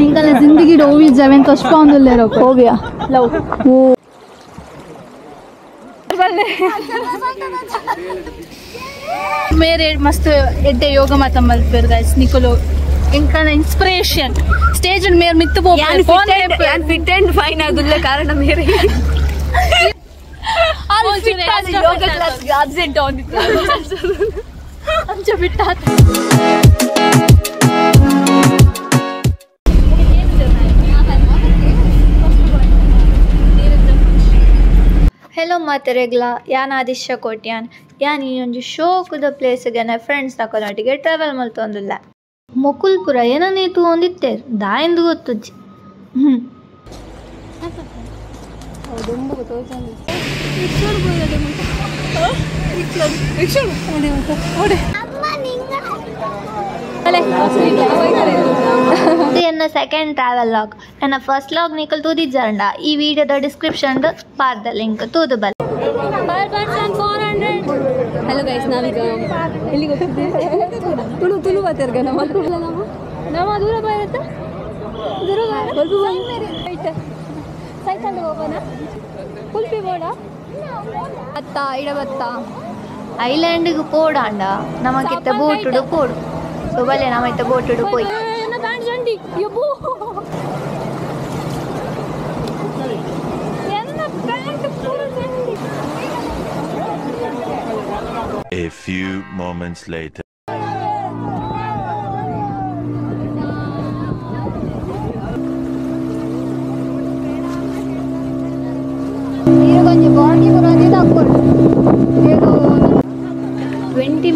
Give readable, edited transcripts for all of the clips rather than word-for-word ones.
इनका जिंदगी डोवी जवें तो स्पॉन ले रो हो गया लो वो मेरे मस्त एड्डे योग मत मल्पेर गाइस निकोलो इनका इन्स्पिरेशन स्टेज मेरे मित्त पो फोन यान फिट एंड फाइन आगुल्ले कारण मेरे योग क्लास अब्सेंट आगिद्दु अंच फिट हेलो मातरेग्ला यान आदिश्य कोट्यान यान ಈ ಶೋಕದ ಪ್ಲೇಸ್ಗೆ ಫ್ರೆಂಡ್ಸ್ ತಕೊಂಡೊಟ್ಟಿಗೆ ಟ್ರಾವೆಲ್ ಮಲ್ತೊಂದುಲ್ಲ ಮೊಕುಲ್ಪುರ ಏನೋ ನೀತು ಒಂದಿತ್ತೆ ದಾಯಂದು ಗೊತ್ತುಜ್ಜಿ ನನ್ನ ಸೆಕೆಂಡ್ ಟ್ರಾವೆಲ್ ಲಾಗ್ ನನ್ನ ಫಸ್ಟ್ ಲಾಗ್ ನಿಕಲ್ ತೂದಿಜ್ಜರಂಡ ಈ ವಿಡಿಯೋದ ಡಿಸ್ಕ್ರಿಪ್ಷನ್ ಪಾರ್ದ ಲಿಂಕ್ ತೂದು ಬಲ್ ಹಲೋ ಗೈಸ್ ನಾವೀಗ ಎಲ್ಲಿಗೆ ಹೋಗ್ತಿದ್ದೇವೆ ತುಳು ಬರ್ತಾರ್ಗ ನಮ್ಮ ದೂರ ಬರುತ್ತೆ ಸೈಕಲ್ ಹೋಗೋಣ ಕುಲ್ಪಿ ಬೋಡ ಅತ್ತ ಇಡಬತ್ತ ಐಲ್ಯಾಂಡ್ಗೆ ಪೋಡಾಂಡ ನಮಗಿತ್ತ ಬೋಟುಡು ಪೋಡು ಬಲೆ ನಮೈತ ಬೋಟುಡು ಪೋಯ್ A few moments later.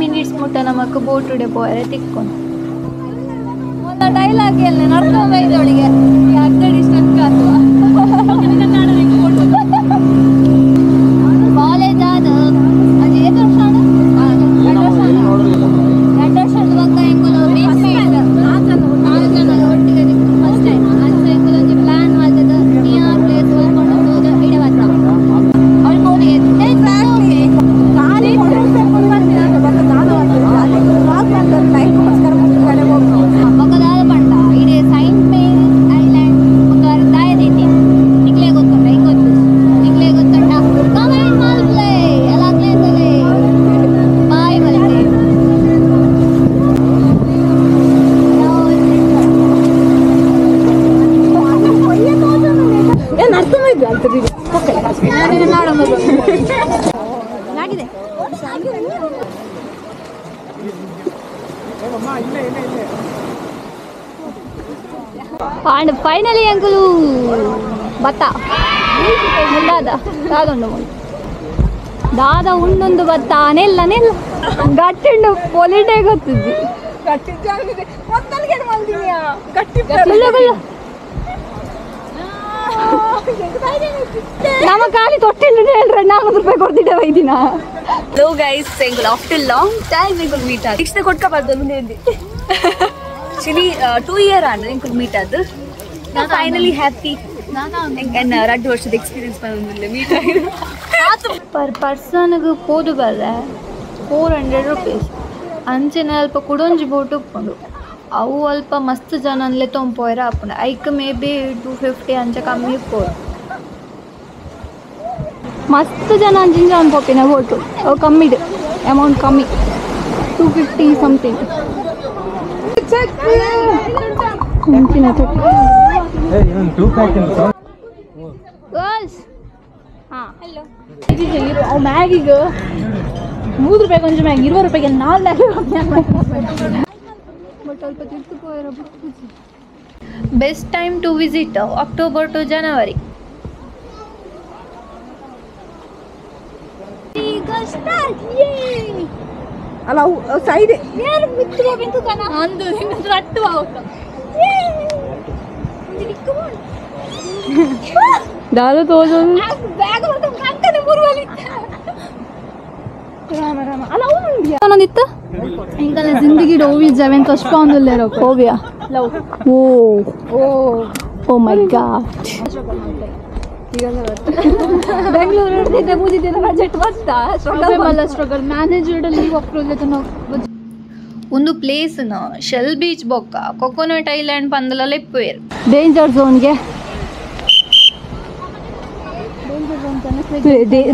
minutes ಮುಟ್ಟ ನಮಕ್ ಬೋಟ್ ಉಡೆ ಪೋರೆ ತಿಕ್ಕೊಂಡು ಒಂದು ಡೈಲಾಗ್ ಎಲ್ಲ ನಡ್ಕೊಂಡು ಬೈದವಳಿಗೆ ಅರ್ಧ ಡಿಸ್ಟೆನ್ಸ್ ಕಾತುವ ಕಾಲೇಜ್ ಆದ ಅದು ಏದು ವರ್ಷ ಎರಡು ವರ್ಷದ ಪಕ್ಕ ಹೆಂಗೋ ಒಟ್ಟಿಗೆ ಫಸ್ಟ್ ಟೈಮ್ ಅದು ಹೆಂಗೊಂದು ಪ್ಲಾನ್ ಮಾಡ್ತದ ನೀ ಆ ಪ್ಲೇಸ್ ಹೋಗ್ಕೊಂಡು ಹೋದ ಇಡೆ ಬರ್ತ ಅವ್ರು ನೋಡಿ ಪಕ್ಕದಾದ ಪಂಡ ಇಡೀ ಸೈಂಟ್ ಮೇರಿ ಐಲ್ಯಾಂಡ್ ಒಂದು ಅರ್ಧ ಐದೈತಿ ನಿಕ್ಲೇ ಗೊತ್ತುಂಟ ಹೆಂಗ್ ಗೊತ್ತು ನಿಕ್ಲೇ ಗೊತ್ತುಂಟ ಕಮೆಂಟ್ ಮಾಡ್ಲೇ ಎಲ್ಲ ಕ್ಲೇಸಲ್ಲಿ ಬಾಯ್ ಬರುತ್ತೆ ಏನು ಅರ್ಥಮಾಯ್ತು ಆಗ್ತದೆ ನಾಡಿದೆ అండ్ ఫైనలీ అంకులు బత్త దాదా ఉండొంದು ಬತ್ತ ನೆಲ್ಲ ನೆಲ್ಲ ಗಟ್ಟಿಂಡು ಪೊಲಿಟೇ ಗೊತ್ತಿದ್ದಿ ನಮ್ಮ ಖಾಲಿ ತೊಟ್ಟಿಲ್ಲ ಹೇಳ್ರೆ 400 ರೂಪಾಯಿ ಕೊಡ್ತಿದ್ದೆ ವೈದಿನ ಹಲೋ ಗೈಸ್ ಎಂಗುಲ್ ಆಫ್ಟರ್ ಲಾಂಗ್ ಟೈಮ್ ಎಂಗುಲ್ ಮೀಟ್ ಆದ ನೆಕ್ಸ್ಟ್ ಕೊಟ್ಕ ಬರ್ದು ಮುಂದೆ ಆಕ್ಚುಲಿ 2 ಇಯರ್ ಅಂದ್ರೆ ಎಂಗುಲ್ ಮೀಟ್ ಆದ ನಾ ಫೈನಲಿ ಹ್ಯಾಪಿ ಎಂಗನ್ 2 ವರ್ಷದ ಎಕ್ಸ್ಪೀರಿಯನ್ಸ್ ಬಂದಿಲ್ಲ ಮೀಟ್ ಆಗಿದೆ ಪರ್ ಪರ್ಸನ್ ಗೆ ಹೋದು ಬರ್ರೆ 400 ರೂಪೀಸ್ ಅಂಚೆನ ಅಲ್ಪ ಕುಡೊಂಜಿ ಬೋಟ್ ಉಪ್ಪುಂಡು ಅವು ಅಲ್ಪ ಮಸ್ತ್ ಜನ ಅನ್ಲೆ ತೊಂಪೋಯ್ರ ಆಪುಂಡು ಐಕ್ ಮೇ ಬಿ 250 ಅಂಚೆ ಕಮ್ಮಿ ಇಪ್ಪೋರು ಮಸ್ತ್ ಜನ ಅಂಚಿಂಜ ಅನ್ಪೋಪಿನ ಬೋಟು ಅವು ಕಮ್ಮಿಡು ಅಮೌಂಟ್ ಕಮ್ಮಿ 250 ಸಮಥಿಂಗ್ ಗರ್ಲ್ಸ್ ಹಾಂ ಹಲೋ ಮ್ಯಾಗಿಗೆ 3 ರೂಪಾಯಿ ಕೊಂಚ ಮ್ಯಾಗಿ 20 ರೂಪಾಯಿಗೆ 4 best time to visit October to January ಅಲ್ಲ ಸೈಡ್ ಯಾರು ಮಿತ್ರ ಬಿಂತು ಕನ ಅಂದು ನಿನ್ನ ರಟ್ಟು ಆಗುತ್ತ ದಾದ ತೋಜು ಬ್ಯಾಗ್ ಮತ್ತೆ ಕಂಕನೆ ಮುರುವಲಿ ರಾಮ ರಾಮ ಅಲ್ಲ ಅವನಿದ್ಯಾ ಅನ್ನೋದಿತ್ತು ಇಂಕನ ಜಿಂದಗಿ ಡೋವಿ ಜವೆನ್ तो स्पॉन ले रो हो गया love oh my God Bengaluru ಹಿಡಿದಿದ್ದೆ ಮುಗಿದಿದ್ದೆ ಬಜೆಟ್ ಬರ್ತಾ ಸ್ಟ್ರಗಲ್ ಮ್ಯಾನೇಜರ್ ಲೀವ್ ಅಪ್ರೂವಲ್ ಒಂದು ಪ್ಲೇಸ್ನ ಶೆಲ್ ಬೀಚ್ ಬೊಕ್ಕ ಕೊಕೊನಟ್ ಐಲ್ಯಾಂಡ್ ಪಂದಲ ಲೆಪ್ಪುವೆರ್ ಡೇಂಜರ್ ಝೋನ್ಗೆ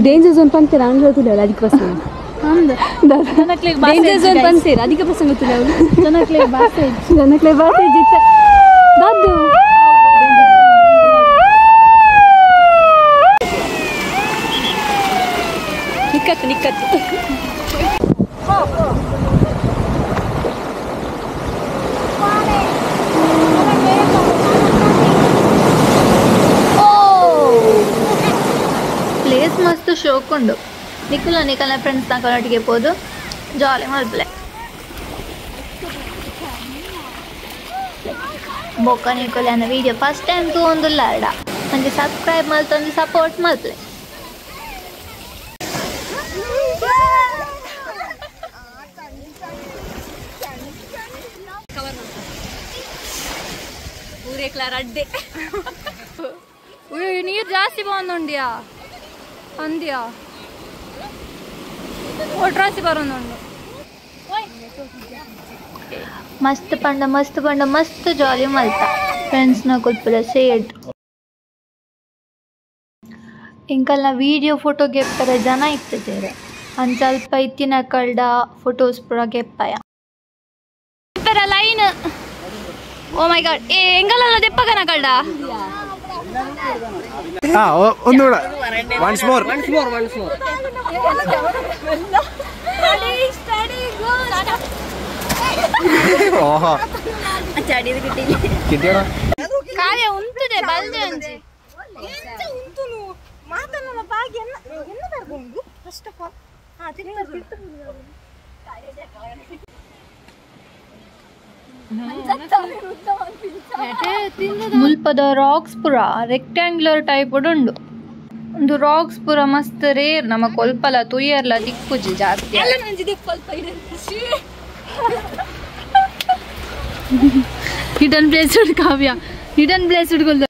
ಡೇಂಜರ್ ಝೋನ್ ಪಂತೀರ ಅಂದ್ರೆ ಗೊತ್ತಿಲ್ಲ ಅದಕ್ಕೆ ಪ್ರಸಂಗ ಡೇಂಜರ್ ಝೋನ್ ಪಂತೀರ ಅದಕ್ಕೆ ಪ್ರಸಂಗ ಗೊತ್ತಿಲ್ಲ ಅವರು ಜನಕ್ಲೆ ಭಾಷೆ ಜಿತ್ತ ದೊಡ್ಡ ನಿಕ್ಕತ್ತು ಪ್ಲೇಸ್ ಮಸ್ತ್ ಶೋಕುಂಡು ನಿಖಲ ಫ್ರೆಂಡ್ಸ್ ನೊಟ್ಟಿಗೆ ಹೋದು ಜಾಲಿ ಮಲ್ಪಲೆ ಬೊಕ್ಕ ನಿಖಲನ ವಿಡಿಯೋ ಫಸ್ಟ್ ಟೈಮ್ ತಗೊಂಡಿಲ್ಲ ಅಡ ನನಗೆ ಸಬ್ಸ್ಕ್ರೈಬ್ ಮಲ್ತೊಂದು ಸಪೋರ್ಟ್ ಮಲ್ಪಲೆ ಅಡ್ಡೆ ನೀರು ಜಾಸ್ತಿ ಬಂದುಂಡ್ಯಾ ಅಂದ್ಯಾ ಒಟ್ರಾಸಿ ಬರೋದು ಮಸ್ತ್ ಪಂಡ ಮಸ್ತ್ ಜಾಲಿ ಮಲ್ತ ಫ್ರೆಂಡ್ಸ್ನ ಕೊಲ್ಪುಲ ಸೇಡ್ ಇಂಕಲ್ನ ವಿಡಿಯೋ ಫೋಟೋ ಗೆಪ್ಪರೆ ಜನ ಇರ್ತೇರೆ ಒಂದು ಸ್ವಲ್ಪ ಇತ್ತಿನ ಕಳ್ದ ಫೋಟೋಸ್ ಪುರ ಗೆಪ್ಪಯ ಲೈನ್ ಓ ಮೈ ಗಾಡ್ ಎಂಗಲ್ಲ ದೆಪ್ಪಗನ ಕಳ್ದ ಒಂದು ಒನ್ಸ್ ಮೋರ್ ಕಾವ್ಯ ಉಂಟುದೆ ಬಲ್ದೆ ಅಂಜಿ ಮುಲ್ಪದ ರಾಕ್ಸ್ ಪುರ ರೆಕ್ಟ್ಯಾಂಗ್ಯುಲರ್ ಟೈಪ್ ಉಂಡು ಒಂದು ರಾಕ್ಸ್ ಪುರ ಮಸ್ತ್ ರೇರ್ ನಮ್ಮ ಕೊಲ್ಪಲ ತುಯ್ಯರ್ಲ ದಿಕ್ಕುಜಿ ಜಾಸ್ತಿ ಹಿಡನ್ ಪ್ಲೇಸ್ ಕಾವ್ಯ ಹಿಡನ್ ಪ್ಲೇಸ್ ಹುಡ್ಕೊಳ್ದ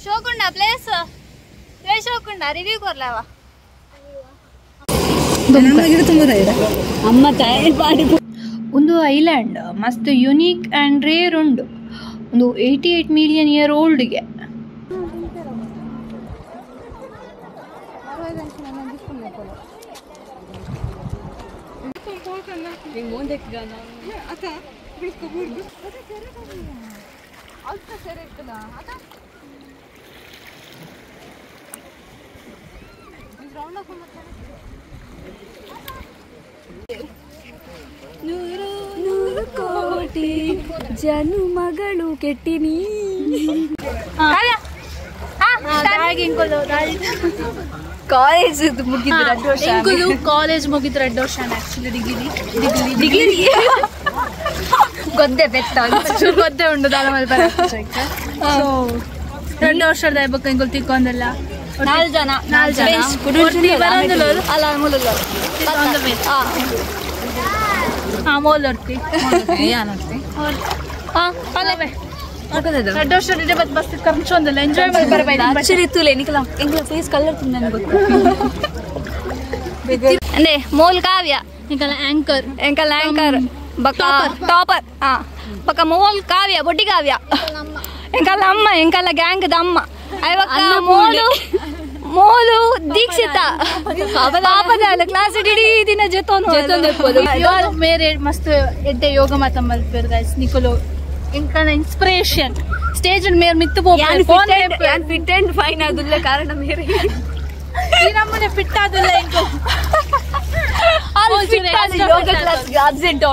ಶೋಕುಂಡ ಪ್ಲೇಸ್ ಶೋಕುಂಡ ರಿವ್ಯೂ ಕೊರ್ಲವ ಅಮ್ಮ ಒಂದು ಐಲ್ಯಾಂಡ್ ಮಸ್ತ್ ಯುನೀಕ್ ಆ್ಯಂಡ್ ರೇರ್ ಉಂಡು ಒಂದು 88 ಮಿಲಿಯನ್ ಇಯರ್ ಓಲ್ಡ್ಗೆ ನೂರು ಕೋಟಿ ಜನುಮಗಳು ಕೆಟ್ಟಿನಿ ಕಾಲೇಜ್ ಮುಗಿದ್ರು ಕಾಲೇಜ್ ಮುಗಿದ್ರೆ 2 ವರ್ಷ ಆಕ್ಚುಲಿ ಡಿಗ್ರಿ ಗೊದ್ದೆ ಬೆತ್ತ ಗೊತ್ತೇ ಉಂಟು ದಾಳ ಮಲ್ಪರ ಸೊ 2 ವರ್ಷದ ಬಗ್ಗೆ ಇಂಕೊಲ್ ತಿಕ್ಕೊಂದಲ್ಲ 4 ಜನ ಅಲ್ಲ ಮೋಲರ್ತಿ ಬಸ್ ಕರ್ಚೊಂದಲ್ಲ ಎಂಜಾಯ್ ಮಾಡಿ ಫೇಸ್ ಕಲರ್ ನನಗೆ ಗೊತ್ತು ಅಂದ್ರೆ ಮೋಲ್ ಕಾವ್ಯ ಆಂಕರ್ యాంకర్ బక టాపర్ బక మోల్ కావ్య బొడ్డి కావ్య ఎంకల అమ్మ ఎంకల గ్యాంగ్ దమ్మ అయ్యక్క ಮೋಲು ದೀಕ್ಷಿತ ಪಾಪದ ಕ್ಲಾಸ್ ಇಡೀ ದಿನ ಜೊತೆ ಮೇರೆ ಮಸ್ತ್ ಎಡ್ಡೆ ಯೋಗ ಮಾತ ಮಲ್ಪೇರ್ ಗೈಸ್ ನಿಕೋಲು ಇಂಕನ ಇನ್ಸ್ಪಿರೇಷನ್ ಸ್ಟೇಜ್ ಮೇರ್ ಮಿತ್ತು ಫಿಟ್ ಅಂಡ್ ಫೈನ್ ಆಗುಲ್ಲ ಕಾರಣ ಮೇರೆ ಈ ನಮ್ಮನೆ ಫಿಟ್ ಆಗುಲ್ಲ ಇಂಕೋ ಯೋಗ ಕ್ಲಾಸ್ ಅಬ್ಸೆಂಟ್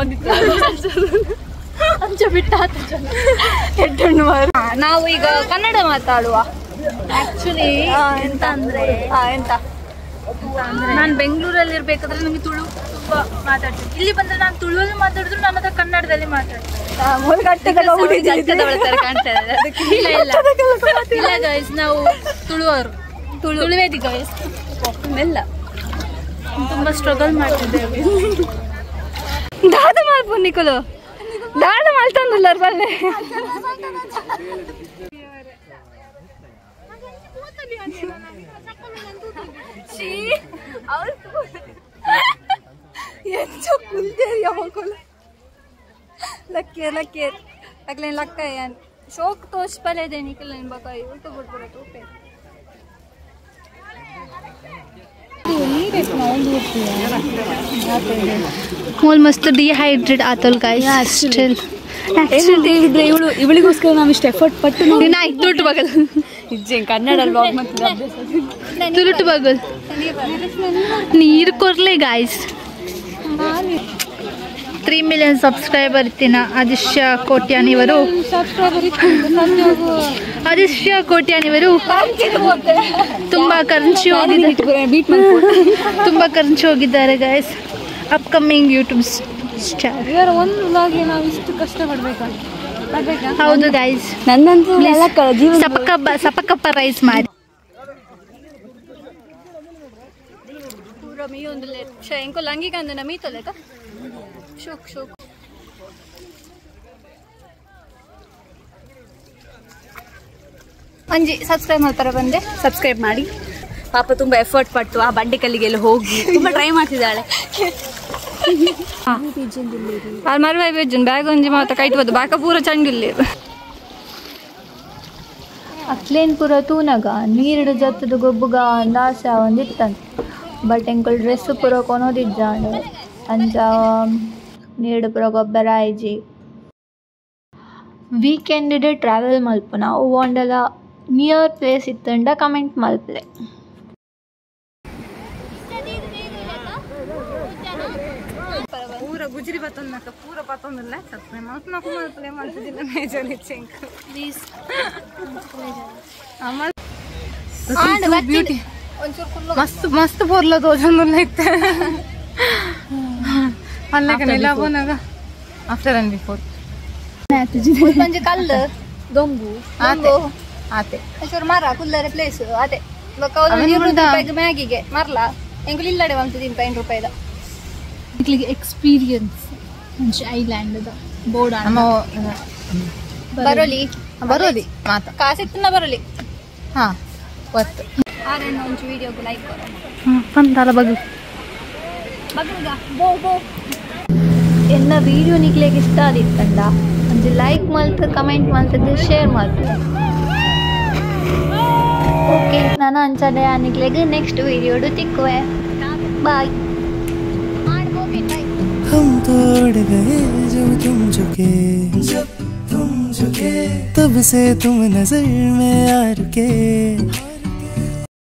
ನಾವು ಈಗ ಕನ್ನಡ ಮಾತಾಡುವ ಆಕ್ಚುಲಿ ಎಂತ ಅಂದ್ರೆ ನಾನು ಬೆಂಗಳೂರಲ್ಲಿ ಇರ್ಬೇಕಾದ್ರೆ ನನಗೆ ತುಳು ತುಂಬಾ ಮಾತಾಡ್ತೀನಿ. ಇಲ್ಲಿ ಬಂದ್ರೆ ನಾನು ತುಳುವಲ್ಲಿ ಮಾತಾಡಿದ್ರು ನನ್ನ ಹತ್ರ ಕನ್ನಡದಲ್ಲಿ ಮಾತಾಡ್ತೀನಿ. ಇಲ್ಲ ಗೈಸ್, ನಾವು ತುಳುವರು, ತುಳುವೇದಿ ಗೈಸ್. ಮೆಲ್ಲ ತುಂಬಾ ಸ್ಟ್ರಗಲ್ ಮಾಡ್ತಿದ್ದೇವೆ. ದಾದ ಮಾಡ್ಬೋದು ನಿಖಲು ದಾದ ಮಲ್ತಂದಿಲ್ಲ ಬಲ್ಲೆ ಎಂಚೋ ಕುಲ್ದೇರಿ ಯಾವಾಗಲೂ ಲಕ್ಕೇರ್ ಅಗ್ಲೇನ್ ಲಕ್ಕ ಯಾನ್ ಶೋಕ್ ತೋಷ್ ಪಲೆ ದೆ ನಿಕಲ್ ನಿನ್ ಬಕ ಉಲ್ಟು ಬಿಡ್ಬರ ತೋಪೆ ಆಲ್ಮೋಸ್ಟ್ ಡಿಹೈಡ್ರೇಟ್ ಆತಲ್ ಗೈಸ್ ಸ್ಟಿಲ್ ಹೇಳಿದ್ರೆ ಇವಳಿಗೋಸ್ಕರ ನಾವು ಇಷ್ಟು ಎಫರ್ಟ್ ಪಟ್ಟು ತುಳುಟು ಬಗಲ್ ಕನ್ನಡ ವ್ಲಾಗ್ ಮತ್ತೆ ತುಳುಟು ಬಗಲ್ ನೀರು ಕೊರ್ಲೆ ಗಾಯ್ಸ್ 3 ಮಿಲಿಯನ್ ಸಬ್ಸ್ಕ್ರೈಬರ್ ಇತ್ತಿನ ಆದಿಶ್ಯ ಕೋಟ್ಯಾನಿವರು ತುಂಬಾ ಖರ್ಚು ಹೋಗಿದ್ದಾರೆ ಗೈಸ್ ಅಪ್ಕಮಿಂಗ್ ಯೂಟ್ಯೂಬ್ ಸ್ಟಾರ್ ಒಂದು ವ್ಲಾಗ್ಗೆ ನಾವು ಇಷ್ಟು ಕಷ್ಟ ಪಡ್ಬೇಕಾ ಹೌದು ಗೈಸ್ ನನ್ನಂತೂ ಸಪಕಪ್ಪ ರೈಸ್ ಮಾಡಿ ಪೂರ ಮೀ ಒಂದು ಎಂಕೊ ಲಂಗಿ ಕಂದ ಮೀತಲೇಕ ಶೋಕ್ ಶೋಕ್ ಅಂಜಿ ಸಬ್ಸ್ಕ್ರೈಬ್ ಮಾಡ್ತಾರೆ ಬಂದೆ ಸಬ್ಸ್ಕ್ರೈಬ್ ಮಾಡಿ ಪಾಪ ತುಂಬಾ ಎಫರ್ಟ್ ಪಟ್ಟು ಆ ಬಂಡೆ ಕಲ್ಲಿಗೆಲ್ಲ ಹೋಗಿ ತುಂಬಾ ಟ್ರೈ ಮಾಡ್ತಿದ್ದಾಳೆ ಮರುವೆ ಬೆಜ್ಜನ್ ಬ್ಯಾಗ್ ಒಂಜಿ ಮಾತ ಕೈಟ್ಬೋದು ಬಾಕ ಪೂರ ಚಂಡಿಲ್ಲ ಅಕ್ಲೇನ್ ಪೂರ ತೂನಗ ನೀರಿಡು ಜತ್ತದ ಗೊಬ್ಬುಗ ದಾಸ ಒಂದಿತ್ತಂತ ಬಟ್ ಎಂಕಲ್ ಡ್ರೆಸ್ ಪೂರ ಕೊನೋದಿದ್ದಾಂಡು ಅಂಚ ನೀರು ಪೂರ ಗೊಬ್ಬರ ಆಯ್ಜಿ ವೀಕೆಂಡ್ ಟ್ರಾವೆಲ್ ಮಲ್ಪುನ ಒಂದೆಲ್ಲ ನಿಯರ್ ಪ್ಲೇಸ್ ಇತ್ತಂಡ ಕಮೆಂಟ್ ಮಲ್ಪಲೆ ಪೂರ ಗುಜರಿ ಬತ್ತೊಂದಕ್ಕ ಪೂರ ಪತ್ತೊಂದಿಲ್ಲ ಸತ್ರೆ ಮಲ್ಪನಕು ಮಲ್ಪಲೆ ಮಲ್ಪದಿಲ್ಲ ಮೇಜರ್ ಹೆಚ್ಚೆಂಕ ಪ್ಲೀಸ್ ಬ್ಯೂಟಿ ಮಸ್ತ್ ಮಸ್ತ್ ಪೋರ್ಲ ತೋಜೊಂದುಲ್ಲ ಇತ್ತೆ ಅಲ್ಲಕನೆಲ್ಲ ಬೋನಾಗ ಆಫ್ಟರ್ ಅಂಡ್ ಬಿಫೋರ್ ಒಂಜಿ ಕಲ್ಲು ದೊಂಬು ಆತೆ ಹೆಸರು ಮರ ಕುಲ್ಲರೆ ಪ್ಲೇಸ್ ಅದೇ ಮ್ಯಾಗಿಗೆ ಮರ್ಲ ಎಂಗುಲ್ ಇಲ್ಲಡೆ ಒಂದು ರೂಪಾಯಿ ರೂಪಾಯಿದ ಎಕ್ಸ್ಪೀರಿಯನ್ಸ್ ಐಲ್ಯಾಂಡ್ ಬೋರ್ಡ್ ಬರೋಲಿ ಬರೋದಿ ಮಾತ ಕಾಸಿತ್ತಿನ ಬರೋಲಿ ಹಾ ಒತ್ತು ಆರೇನು ಒಂಚು ವಿಡಿಯೋಗೆ ಲೈಕ್ ಪಂತಾಲ ಬಗಲ್ ಬಗಲ್ಗ ಬೋ ಬೋ ಎನ್ನ ವಿಡಿಯೋ ನಿಕ್ಲೆಗೆ ಇಷ್ಟ ಆದಿತ್ತಂಡ ಒಂಜಿ ಲೈಕ್ ಮಲ್ತು ಕಮೆಂಟ್ ಮಲ್ತದ್ದು ಶೇರ್ ಮಲ್ತು ಓಕೆ ನಾನು ಅಂಚಡೆ ನಿಕ್ಲೆಗೆ ನೆಕ್ಸ್ಟ್ ವಿಡಿಯೋಡು ತಿಕ್ಕುವೆ ಬಾಯ್ हम तोड़ गए जो तुम झुके जब तुम झुके तब से तुम नजर में आ रुके